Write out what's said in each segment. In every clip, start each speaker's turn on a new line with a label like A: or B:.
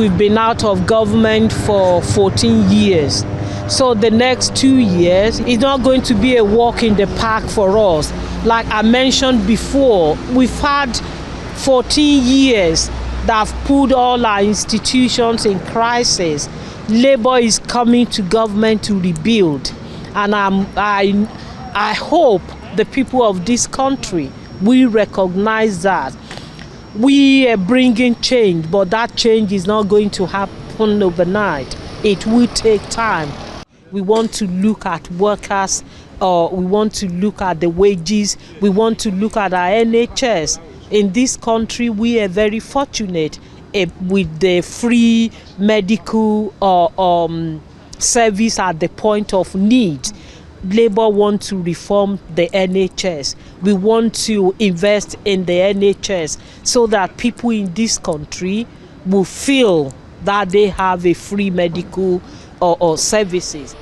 A: we've been out of government for 14 years. So the next 2 years is not going to be a walk in the park for us. Like I mentioned before, we've had 14 years that have put all our institutions in crisis. Labour is coming to government to rebuild. And I hope the people of this country will recognize that. We are bringing change, but that change is not going to happen overnight. It will take time. We want to look at workers, we want to look at the wages, we want to look at our NHS. In this country, we are very fortunate with the free medical service at the point of need. Labour want to reform the NHS. We want to invest in the NHS so that people in this country will feel that they have a free medical or services.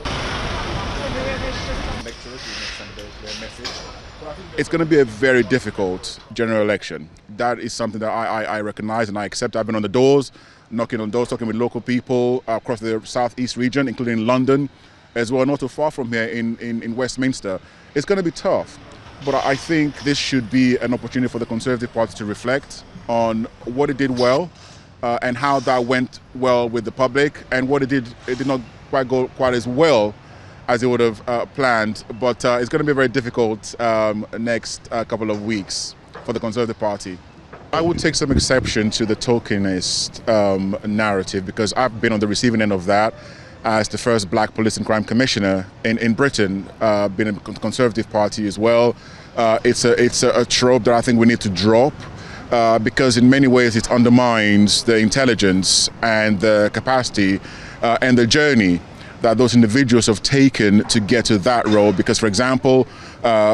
B: It's going to be a very difficult general election. That is something that I recognize and I accept. I've been on the doors, knocking on doors, talking with local people across the southeast region, including London, as well, not too far from here in Westminster. It's going to be tough, but I think this should be an opportunity for the Conservative Party to reflect on what it did well and how that went well with the public, and what it did not quite go quite as well as it would have planned. But it's going to be very difficult next couple of weeks for the Conservative Party. I would take some exception to the tokenist narrative, because I've been on the receiving end of that as the first black police and crime commissioner in Britain, been in the Conservative Party as well. It's a trope that I think we need to drop, because in many ways it undermines the intelligence and the capacity and the journey that those individuals have taken to get to that role. Because, for example,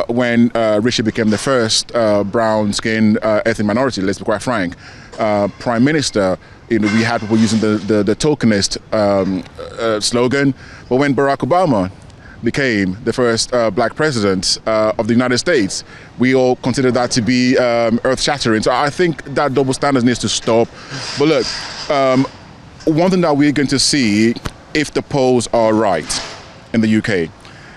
B: when Rishi became the first brown-skinned ethnic minority, let's be quite frank, Prime Minister, we had people using the tokenist slogan. But when Barack Obama became the first black president of the United States, we all considered that to be earth-shattering. So I think that double standard needs to stop. But look, one thing that we're going to see, if the polls are right in the UK,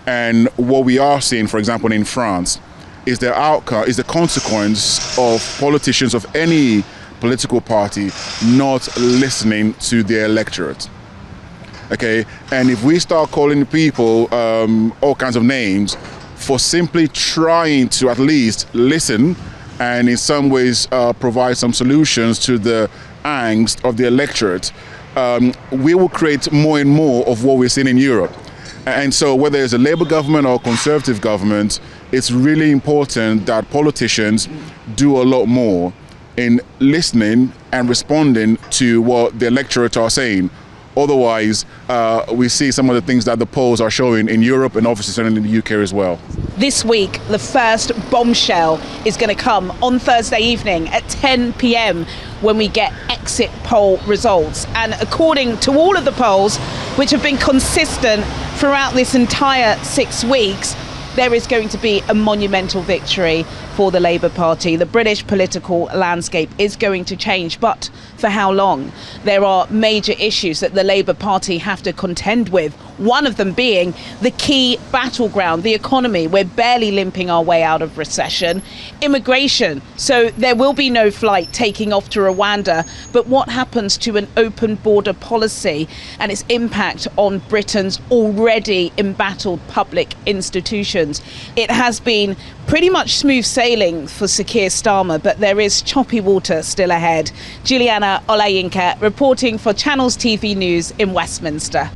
B: and what we are seeing, for example, in France, is the outcome, is the consequence of politicians of any political party not listening to their electorate. Okay, and if we start calling people all kinds of names for simply trying to at least listen and in some ways provide some solutions to the angst of the electorate, we will create more and more of what we're seeing in Europe. And so whether it's a Labour government or a Conservative government, it's really important that politicians do a lot more in listening and responding to what the electorate are saying. Otherwise, we see some of the things that the polls are showing in Europe, and obviously certainly in the UK as well.
C: This week, the first bombshell is going to come on Thursday evening at 10 p.m. when we get exit poll results. And according to all of the polls, which have been consistent throughout this entire 6 weeks, there is going to be a monumental victory for the Labour Party. The British political landscape is going to change, but for how long? There are major issues that the Labour Party have to contend with, one of them being the key battleground, the economy. We're barely limping our way out of recession. Immigration, so there will be no flight taking off to Rwanda, but what happens to an open border policy and its impact on Britain's already embattled public institutions? It has been pretty much smooth sailing for Sir Keir Starmer, but there is choppy water still ahead. Juliana Olayinka reporting for Channels TV News in Westminster.